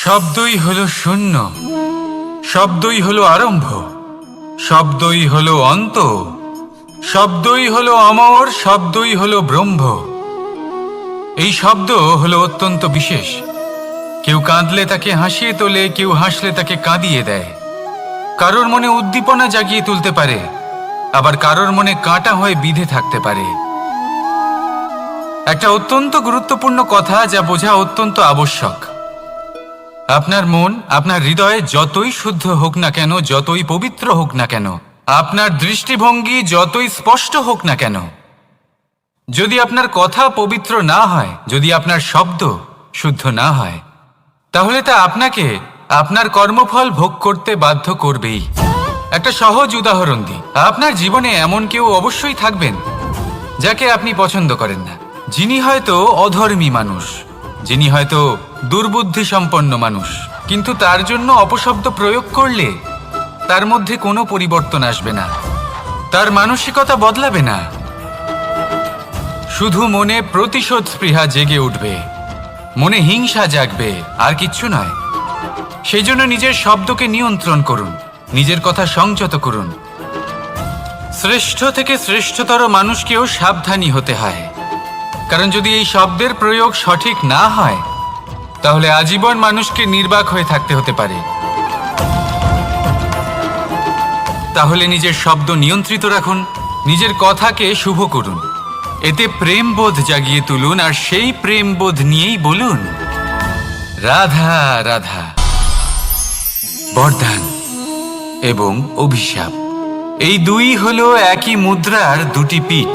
শব্দই হলো শূন্য, শব্দই হলো আরম্ভ, শব্দই হলো অন্ত, শব্দই হলো অমর, শব্দই হলো ব্রহ্ম। এই শব্দ হলো অত্যন্ত বিশেষ। কেউ কাঁদলে তাকে হাসিয়ে তোলে, কেউ হাসলে তাকে কাঁদিয়ে দেয়। কারোর মনে উদ্দীপনা জাগিয়ে তুলতে পারে, আবার কারোর মনে কাঁটা হয়ে বিঁধে থাকতে পারে। একটা অত্যন্ত গুরুত্বপূর্ণ কথা, যা বোঝা অত্যন্ত আবশ্যক। আপনার মন, আপনার হৃদয় যতই শুদ্ধ হোক না কেন, যতই পবিত্র হোক না কেন, আপনার দৃষ্টিভঙ্গি যতই স্পষ্ট হোক না কেন, যদি আপনার কথা পবিত্র না হয়, যদি আপনার শব্দ শুদ্ধ না হয়, তাহলে তা আপনাকে আপনার কর্মফল ভোগ করতে বাধ্য করবেই। একটা সহজ উদাহরণ দিই। আপনার জীবনে এমন কেউ অবশ্যই থাকবেন যাকে আপনি পছন্দ করেন না, যিনি হয়তো অধর্মী মানুষ, যিনি হয়তো দুর্বুদ্ধি সম্পন্ন মানুষ, কিন্তু তার জন্য অপশব্দ প্রয়োগ করলে তার মধ্যে কোনো পরিবর্তন আসবে না, তার মানসিকতা বদলাবে না, শুধু মনে প্রতিশোধ স্পৃহা জেগে উঠবে, মনে হিংসা জাগবে, আর কিচ্ছু নয়। সেই জন্য নিজের শব্দকে নিয়ন্ত্রণ করুন, নিজের কথা সংযত করুন। শ্রেষ্ঠ থেকে শ্রেষ্ঠতর মানুষকেও সাবধানী হতে হয়, কারণ যদি এই শব্দের প্রয়োগ সঠিক না হয়, তাহলে আজীবন মানুষকে নির্বাক হয়ে থাকতে হতে পারে। তাহলে নিজের শব্দ নিয়ন্ত্রিত রাখুন, নিজের কথাকে শুভ করুন, এতে প্রেমবোধ জাগিয়ে তুলুন, আর সেই প্রেমবোধ নিয়েই বলুন রাধা রাধা। বরদান এবং অভিশাপ, এই দুই হলো একই মুদ্রার দুটি পিঠ।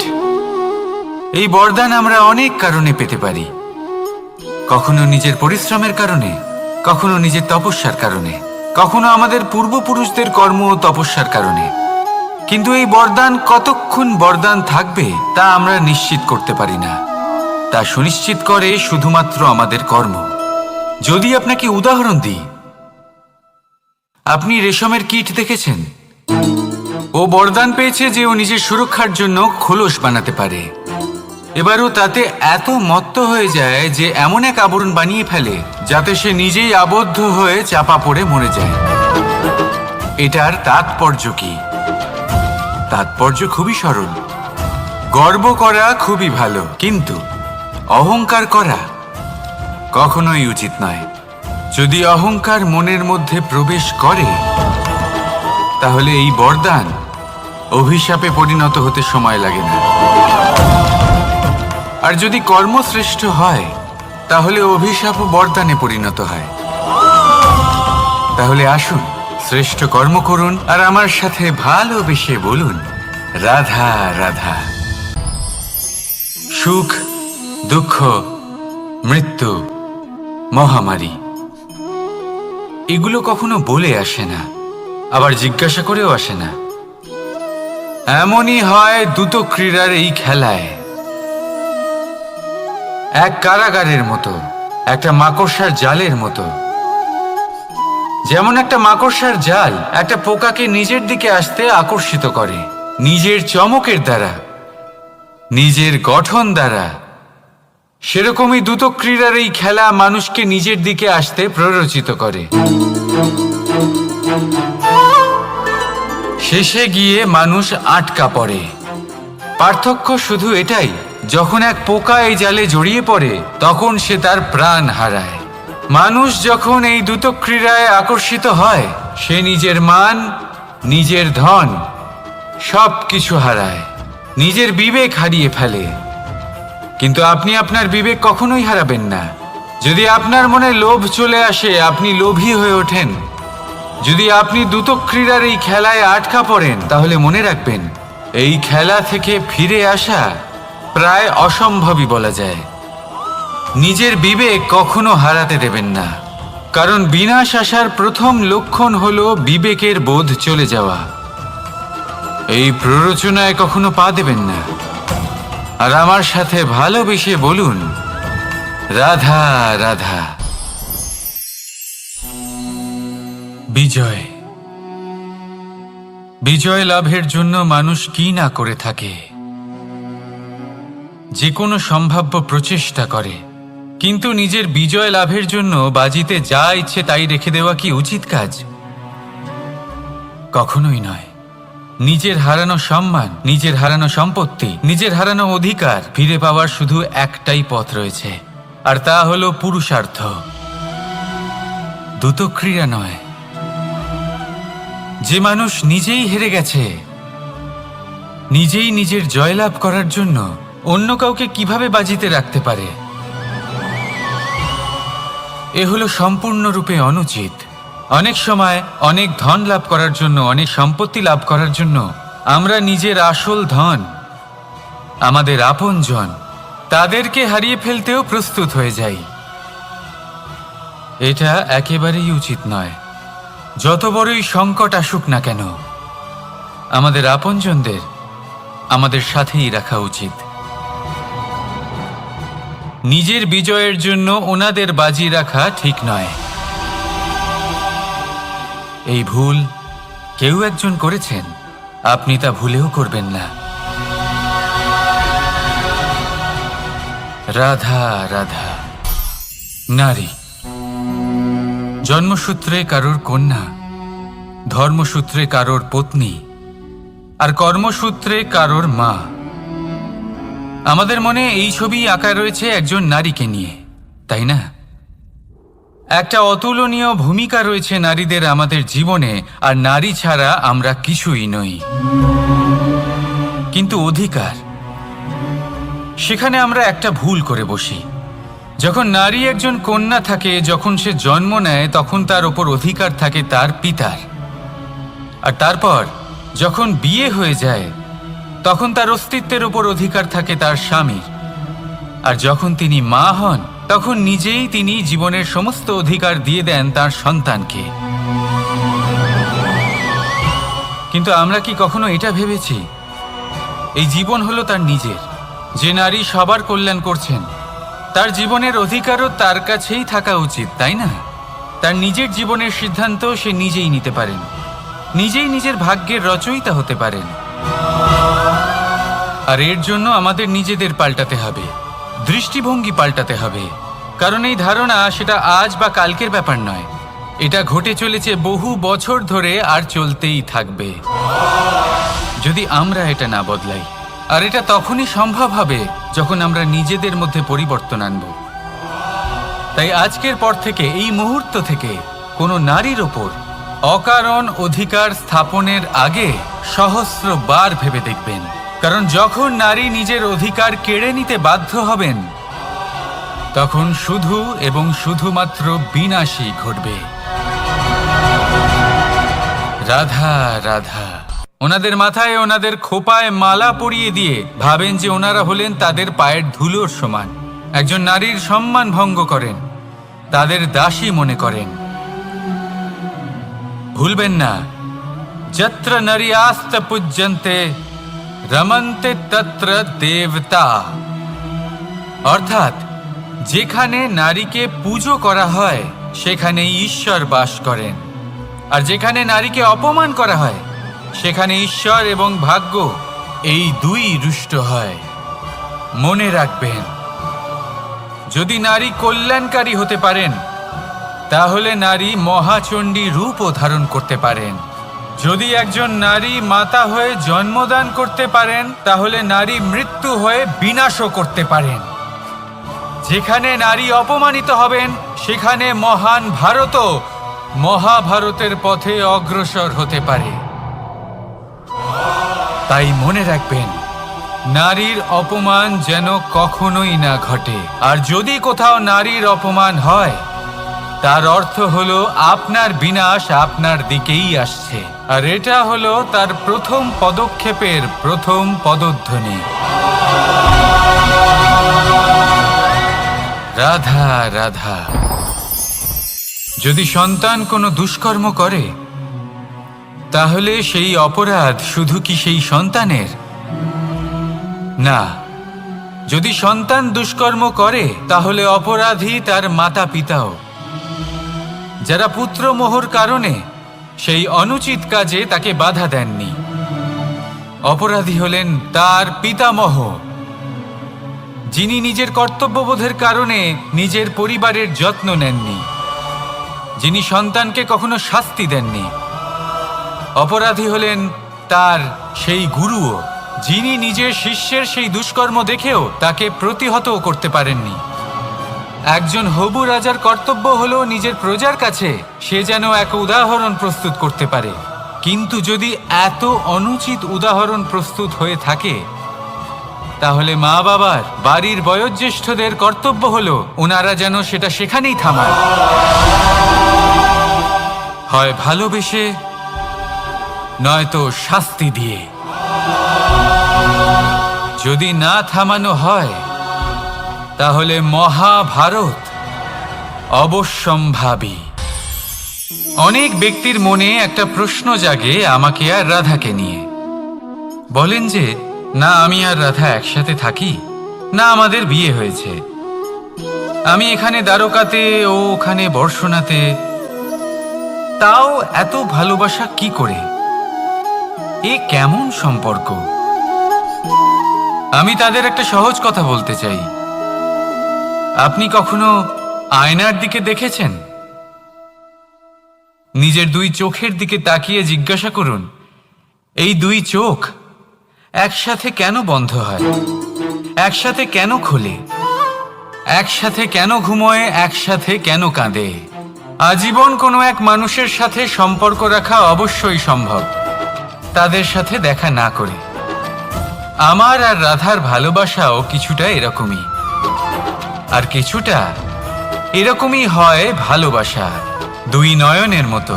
এই বরদান আমরা অনেক কারণে পেতে পারি, কখনো নিজের পরিশ্রমের কারণে, কখনো নিজের তপস্যার কারণে, কখনো আমাদের পূর্বপুরুষদের কর্ম ও তপস্যার কারণে। কিন্তু এই বরদান কতক্ষণ বরদান থাকবে তা আমরা নিশ্চিত করতে পারি না, তা সুনিশ্চিত করে শুধুমাত্র আমাদের কর্ম। যদি আপনাকে উদাহরণ দিই, আপনি রেশমের কীট দেখেছেন? ও বরদান পেয়েছে যে ও নিজের সুরক্ষার জন্য খোলস বানাতে পারে। এবারও তাতে এত মত্ত হয়ে যায় যে এমন এক আবরণ বানিয়ে ফেলে যাতে সে নিজেই আবদ্ধ হয়ে চাপা পড়ে মরে যায়। এটার তাৎপর্য কি? তাৎপর্য খুবই সরল। গর্ব করা খুবই ভালো, কিন্তু অহংকার করা কখনোই উচিত নয়। যদি অহংকার মনের মধ্যে প্রবেশ করে, তাহলে এই বরদান অভিশাপে পরিণত হতে সময় লাগে না। আর যদি কর্মশ্রেষ্ঠ হয়, তাহলে অভিশাপ ও বরদানে পরিণত হয়। তাহলে আসুন, শ্রেষ্ঠ কর্ম করুন, আর আমার সাথে ভালোবেসে বলুন রাধা রাধা। সুখ, দুঃখ, মৃত্যু, মহামারী, এগুলো কখনো বলে আসে না, আবার জিজ্ঞাসা করেও আসে না। এমনই হয় দ্রুত ক্রীড়ার এই খেলায়। এক কারাগারের মতো, একটা মাকড়সার জালের মতো। যেমন একটা মাকড়সার জাল একটা পোকাকে নিজের দিকে আসতে আকর্ষিত করে নিজের চমকের দ্বারা, নিজের গঠন দ্বারা, সেরকমই দ্রুত ক্রীড়ার এই খেলা মানুষকে নিজের দিকে আসতে প্ররোচিত করে। শেষে গিয়ে মানুষ আটকা পড়ে। পার্থক্য শুধু এটাই, যখন এক পোকা এই জালে জড়িয়ে পড়ে, তখন সে তার প্রাণ হারায়। মানুষ যখন এই দ্রুত ক্রীড়ায় আকর্ষিত হয়, সে নিজের মান, নিজের ধন সব কিছু হারায়, নিজের বিবেক হারিয়ে ফেলে। কিন্তু আপনি আপনার বিবেক কখনোই হারাবেন না। যদি আপনার মনে লোভ চলে আসে, আপনি লোভী হয়ে ওঠেন। যদি আপনি দ্রুত ক্রীড়ার এই খেলায় আটকা পড়েন, তাহলে মনে রাখবেন, এই খেলা থেকে ফিরে আসা প্রায় অসম্ভবই বলা যায়। নিজের বিবেক কখনো হারাতে দেবেন না, কারণ বিনাশ আসার প্রথম লক্ষণ হলো বিবেকের বোধ চলে যাওয়া। এই প্ররোচনায় কখনো পা দেবেন না। আর আমার সাথে ভালোবেসে বলুন রাধা রাধা। বিজয়, বিজয় লাভের জন্য মানুষ কি না করে থাকে, যে কোনো সম্ভাব্য প্রচেষ্টা করে, কিন্তু নিজের বিজয় লাভের জন্য বাজিতে যা ইচ্ছে তাই রেখে দেওয়া কি উচিত কাজ? কখনোই নয়। নিজের হারানো সম্মান, নিজের হারানো সম্পত্তি, নিজের হারানো অধিকার ফিরে পাওয়ার শুধু একটাই পথ রয়েছে, আর তা হলো পুরুষার্থ, দ্যুতক্রিয়া নয়। যে মানুষ নিজেই হেরে গেছে, নিজেই নিজের জয়লাভ করার জন্য অন্য কাউকে কিভাবে বাজিতে রাখতে পারে? এ হলো সম্পূর্ণরূপে অনুচিত। অনেক সময় অনেক ধন লাভ করার জন্য, অনেক সম্পত্তি লাভ করার জন্য আমরা নিজের আসল ধন, আমাদের আপনজন, তাদেরকে হারিয়ে ফেলতেও প্রস্তুত হয়ে যাই। এটা একেবারেই উচিত নয়। যত বড়ই সংকট আসুক না কেন, আমাদের আপনজনদের আমাদের সাথেই রাখা উচিত। নিজের বিজয়ের জন্য ওনাদের বাজি রাখা ঠিক নয়। এই ভুল কেউ একজন করেছেন, আপনি তা ভুলেও করবেন না। রাধা রাধা। নারী জন্মসূত্রে কারোর কন্যা, ধর্মসূত্রে কারোর পত্নী, আর কর্মসূত্রে কারোর মা। আমাদের মনে এই ছবি আঁকা রয়েছে একজন নারীকে নিয়ে, তাই না? একটা অতুলনীয় ভূমিকা রয়েছে নারীদের আমাদের জীবনে, আর নারী ছাড়া আমরা কিছুই নই। কিন্তু অধিকার, সেখানে আমরা একটা ভুল করে বসি। যখন নারী একজন কন্যা থাকে, যখন সে জন্ম নেয়, তখন তার ওপর অধিকার থাকে তার পিতার। আর তারপর যখন বিয়ে হয়ে যায়, তখন তার অস্তিত্বের ওপর অধিকার থাকে তার স্বামীর। আর যখন তিনি মা হন, তখন নিজেই তিনি জীবনের সমস্ত অধিকার দিয়ে দেন তার সন্তানকে। কিন্তু আমরা কি কখনো এটা ভেবেছি এই জীবন হলো তার নিজের? যে নারী সবার কল্যাণ করছেন, তার জীবনের অধিকারও তার কাছেই থাকা উচিত, তাই না? তার নিজের জীবনের সিদ্ধান্ত সে নিজেই নিতে পারেন, নিজেই নিজের ভাগ্যের রচয়িতা হতে পারেন। আর এর জন্য আমাদের নিজেদের পাল্টাতে হবে, দৃষ্টিভঙ্গি পাল্টাতে হবে। কারণ এই ধারণা সেটা আজ বা কালকের ব্যাপার নয়, এটা ঘটে চলেছে বহু বছর ধরে, আর চলতেই থাকবে যদি আমরা এটা না বদলাই। আর এটা তখনই সম্ভব হবে যখন আমরা নিজেদের মধ্যে পরিবর্তন আনব। তাই আজকের পর থেকে, এই মুহূর্ত থেকে, কোনো নারীর ওপর অকারণ অধিকার স্থাপনের আগে সহস্রবার ভেবে দেখবেন। কারণ যখন নারী নিজের অধিকার কেড়ে নিতে বাধ্য হবেন, তখন শুধু এবং শুধুমাত্র বিনাশই ঘটবে। রাধা রাধা। ওনাদের মাথায়, ওনাদের খোপায় মালা পরিয়ে দিয়ে ভাবেন যে ওনারা হলেন তাদের পায়ের ধুলোর সমান। একজন নারীর সম্মান ভঙ্গ করেন, তাদের দাসী মনে করেন। ভুলবেন না, যত্র নারীয়াস্ত পূজ্যন্তে রমন্তে তত্র দেবতা। অর্থাৎ যেখানে নারীকে পুজো করা হয়, সেখানেই ঈশ্বর বাস করেন। আর যেখানে নারীকে অপমান করা হয়, সেখানে ঈশ্বর এবং ভাগ্য এই দুই রুষ্ট হয়। মনে রাখবেন, যদি নারী কল্যাণকারী হতে পারেন, তাহলে নারী মহাচণ্ডী রূপও ধারণ করতে পারেন। যদি একজন নারী মাতা হয়ে জন্মদান করতে পারেন, তাহলে নারী মৃত্যু হয়ে বিনাশও করতে পারেন। যেখানে নারী অপমানিত হবেন, সেখানে মহান ভারতও মহাভারতের পথে অগ্রসর হতে পারে। তাই মনে রাখবেন, নারীর অপমান যেন কখনোই না ঘটে। আর যদি কোথাও নারীর অপমান হয়, তার অর্থ হলো আপনার বিনাশ আপনার দিকেই আসছে। আর এটা হলো তার প্রথম পদক্ষেপের প্রথম পদধ্বনি। রাধা রাধা। যদি সন্তান কোনো দুষ্কর্ম করে, তাহলে সেই অপরাধ শুধু কি সেই সন্তানের? না, যদি সন্তান দুষ্কর্ম করে, তাহলে অপরাধী তার মাতা পিতাও, যারা পুত্রমোহর কারণে সেই অনুচিত কাজে তাকে বাধা দেননি। অপরাধী হলেন তার পিতামহ, যিনি নিজের কর্তব্যবোধের কারণে নিজের পরিবারের যত্ন নেননি, যিনি সন্তানকে কখনো শাস্তি দেননি। অপরাধী হলেন তার সেই গুরুও, যিনি নিজের শিষ্যের সেই দুষ্কর্ম দেখেও তাকে প্রতিহত করতে পারেননি। একজন হবু রাজার কর্তব্য হলো নিজের প্রজার কাছে সে যেন এক উদাহরণ প্রস্তুত করতে পারে। কিন্তু যদি এত অনুচিত উদাহরণ প্রস্তুত হয়ে থাকে, তাহলে মা বাবার, বাড়ির বয়োজ্যেষ্ঠদের কর্তব্য হলো ওনারা যেন সেটা সেখানেই থামান, হয় ভালোবেসে নয়তো শাস্তি দিয়ে। যদি না থামানো হয় তাহলে মহাভারত অবশ্যম্ভাবী। অনেক ব্যক্তির মনে একটা প্রশ্ন জাগে আমাকে আর রাধাকে নিয়ে। বলেন যে না আমি আর রাধা একসাথে থাকি, না আমাদের বিয়ে হয়েছে, আমি এখানে দ্বারকাতে ও ওখানে বর্ষণাতে, তাও এত ভালোবাসা কি করে? এ কেমন সম্পর্ক? আমি তাদের একটা সহজ কথা বলতে চাই। আপনি কখনো আয়নার দিকে দেখেছেন? নিজের দুই চোখের দিকে তাকিয়ে জিজ্ঞাসা করুন, এই দুই চোখ একসাথে কেন বন্ধ হয়, একসাথে কেন খোলে, একসাথে কেন ঘুমোয়, একসাথে কেন কাঁদে? আজীবন কোনো এক মানুষের সাথে সম্পর্ক রাখা অবশ্যই সম্ভব, তাদের সাথে দেখা না করে। আমার আর রাধার ভালোবাসাও কিছুটা এরকমই, আর কিছুটা এরকমই হয় ভালোবাসা দুই নয়নের মতো,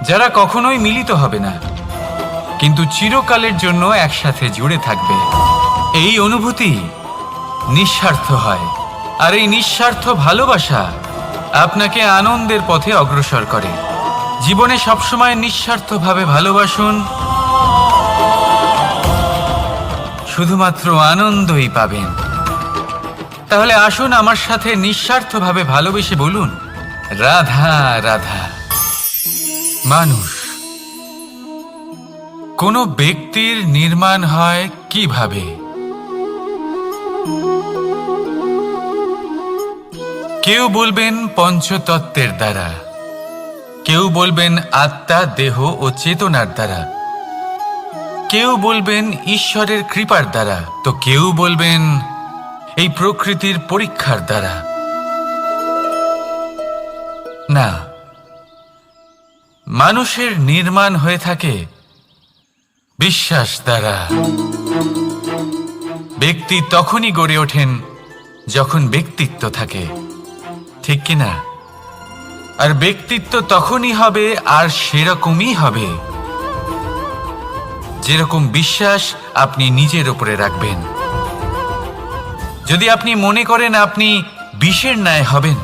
যারা কখনোই মিলিত হবে না কিন্তু চিরকালের জন্য একসাথে জুড়ে থাকবে। এই অনুভূতি নিঃস্বার্থ হয়, আর এই নিঃস্বার্থ ভালোবাসা আপনাকে আনন্দের পথে অগ্রসর করে। জীবনে সবসময় নিঃস্বার্থভাবে ভালোবাসুন, শুধুমাত্র আনন্দই পাবেন। তাহলে আসুন আমার সাথে নিঃস্বার্থভাবে ভালোবেসে বলুন, রাধা রাধা। মানুষ, কোনো ব্যক্তির নির্মাণ হয় কিভাবে? কেউ বলবেন পঞ্চতত্ত্বের দ্বারা, কেউ বলবেন আত্মা, দেহ ও চেতনার দ্বারা, কেউ বলবেন ঈশ্বরের কৃপার দ্বারা, তো কেউ বলবেন এই প্রকৃতির পরীক্ষার দ্বারা। না, মানুষের নির্মাণ হয়ে থাকে বিশ্বাস দ্বারা। ব্যক্তি তখনই গড়ে ওঠেন যখন ব্যক্তিত্ব থাকে, ঠিক কিনা? আর ব্যক্তিত্ব তখনই হবে আর সেরকমই হবে যেরকম বিশ্বাস আপনি নিজের উপরে রাখবেন। যদি আপনি মনে করেন আপনি বিষের ন্যায় হবেন,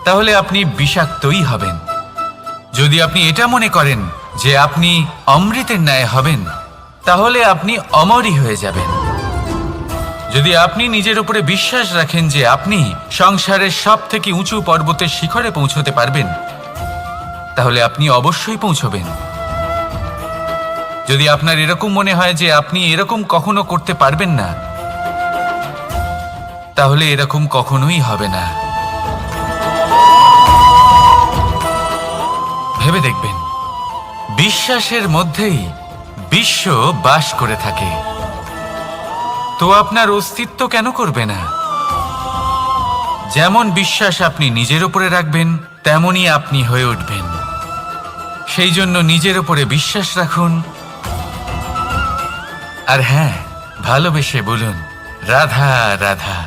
তাহলে আপনি বিষাক্তই হবেন। যদি আপনি এটা মনে করেন যে আপনি অমৃতের ন্যায় হবেন, তাহলে আপনি অমরই হয়ে যাবেন। যদি আপনি নিজের উপরে বিশ্বাস রাখেন যে আপনি সংসারের সব থেকে উঁচু পর্বতের শিখরে পৌঁছতে পারবেন, তাহলে আপনি অবশ্যই পৌঁছবেন। যদি আপনার এরকম মনে হয় যে আপনি এরকম কখনো করতে পারবেন না, তাহলে এরকম কখনোই হবে না। ভেবে দেখবেন, বিশ্বাসের মধ্যেই বিশ্ব বাস করে থাকে, তো আপনার অস্তিত্ব কেন করবে না? যেমন বিশ্বাস আপনি নিজের উপরে রাখবেন, তেমনই আপনি হয়ে উঠবেন। সেই জন্য নিজের উপরে বিশ্বাস রাখুন, আর হ্যাঁ, ভালোবেসে বলুন, রাধা রাধা।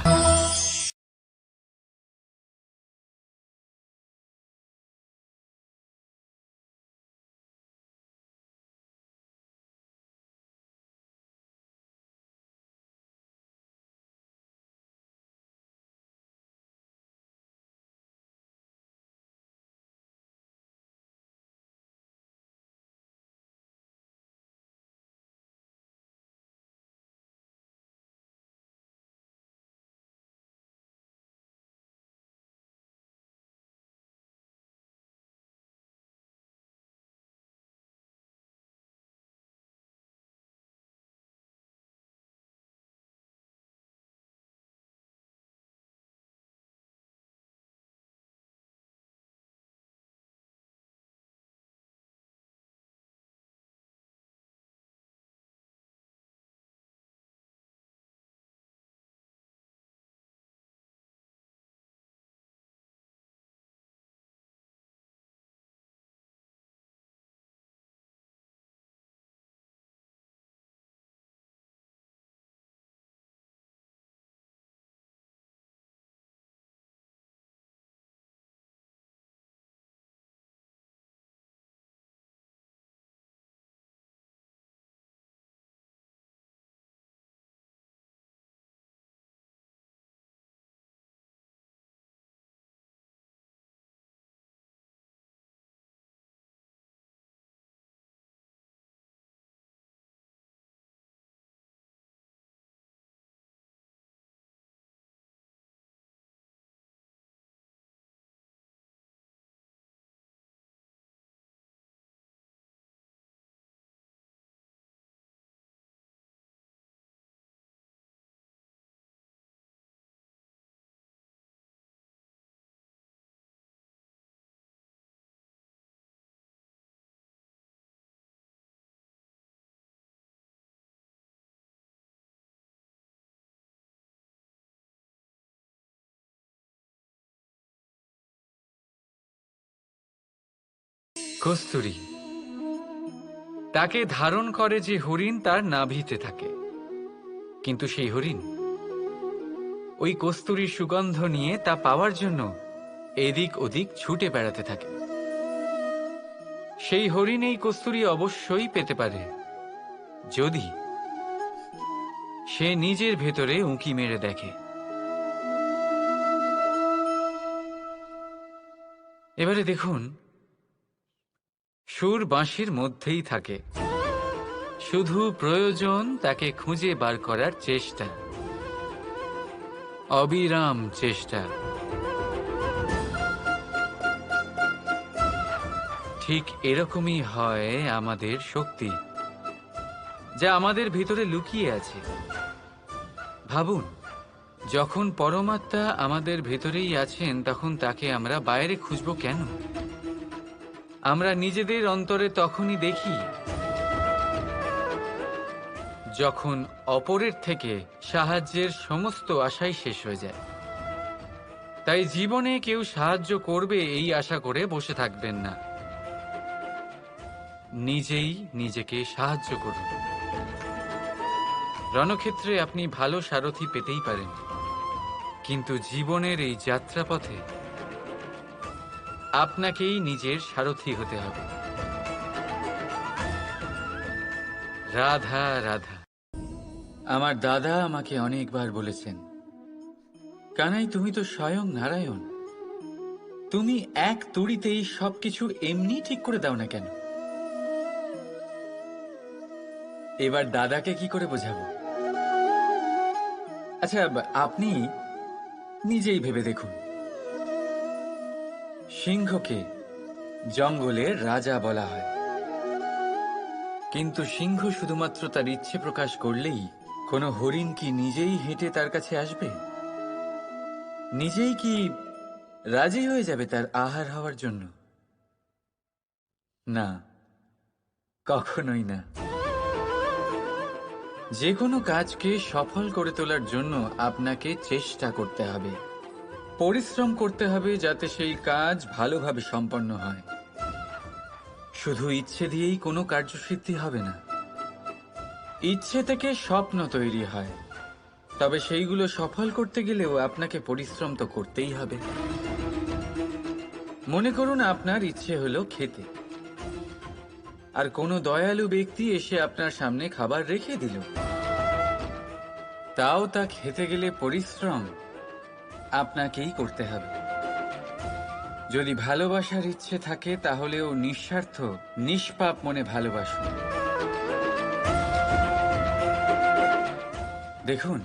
কস্তুরী তাকে ধারণ করে যে হরিণ তার নাভিতে থাকে, কিন্তু সেই হরিণ ওই কস্তুরীর সুগন্ধ নিয়ে তা পাওয়ার জন্য এদিক ওদিক ছুটে বেড়াতে থাকে। সেই হরিণ এই কস্তুরী অবশ্যই পেতে পারে যদি সে নিজের ভেতরে উঁকি মেরে দেখে। এবারে দেখুন, সুর বাঁশির মধ্যেই থাকে, শুধু প্রয়োজন তাকে খুঁজে বার করার চেষ্টা, অবিরাম চেষ্টা। ঠিক এরকমই হয় আমাদের শক্তি, যা আমাদের ভিতরে লুকিয়ে আছে। ভাবুন, যখন পরমাত্মা আমাদের ভেতরেই আছেন, তখন তাকে আমরা বাইরে খুঁজব কেন? আমরা নিজেদের অন্তরে তখনই দেখি যখন অপরের থেকে সাহায্যের সমস্ত আশাই শেষ হয়ে যায়। তাই জীবনে কেউ সাহায্য করবে এই আশা করে বসে থাকবেন না, নিজেই নিজেকে সাহায্য করুন। রণক্ষেত্রে আপনি ভালো সারথি পেতেই পারেন, কিন্তু জীবনের এই যাত্রাপথে আপনাকেই নিজের সারথি হতে হবে। রাধা রাধা। আমার দাদা আমাকে অনেকবার বলেছেন, কানাই তুমি তো স্বয়ং নারায়ণ, তুমি এক তুড়িতেই সবকিছু এমনি ঠিক করে দাও না কেন? এবার দাদাকে কি করে বোঝাবো? আচ্ছা, আপনি নিজেই ভেবে দেখুন, সিংহকে জঙ্গলের রাজা বলা হয়, কিন্তু সিংহ শুধুমাত্র তার ইচ্ছে প্রকাশ করলেই কোনো হরিণ কি নিজেই হেঁটে তার কাছে আসবে? নিজেই কি রাজি হয়ে যাবে তার আহার হওয়ার জন্য? না, কখনোই না। যে কোনো কাজকে সফল করে তোলার জন্য আপনাকে চেষ্টা করতে হবে, পরিশ্রম করতে হবে, যাতে সেই কাজ ভালোভাবে সম্পন্ন হয়। শুধু ইচ্ছে দিয়েই কোনো কার্যসিদ্ধি হবে না। ইচ্ছে থেকে স্বপ্ন তৈরি হয়, তবে সেইগুলো সফল করতে গেলেও আপনাকে পরিশ্রম তো করতেই হবে। মনে করুন আপনার ইচ্ছে হলো খেতে, আর কোনো দয়ালু ব্যক্তি এসে আপনার সামনে খাবার রেখে দিল। তাও তা খেতে গেলে পরিশ্রম আপনাকেই করতে হবে। যদি ভালোবাসার ইচ্ছে থাকে, তাহলেও নিঃস্বার্থ নিষ্পাপ মনে ভালোবাসুন। দেখুন,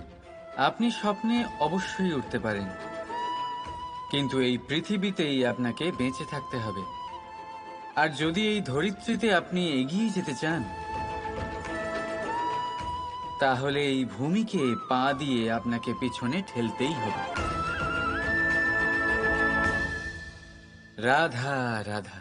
আপনি স্বপ্নে অবশ্যই উঠতে পারেন, কিন্তু এই পৃথিবীতেই আপনাকে বেঁচে থাকতে হবে। আর যদি এই ধরিত্রীতে আপনি এগিয়ে যেতে চান, তাহলে এই ভূমিকে পা দিয়ে আপনাকে পিছনে ঠেলতেই হবে। রাধা রাধা।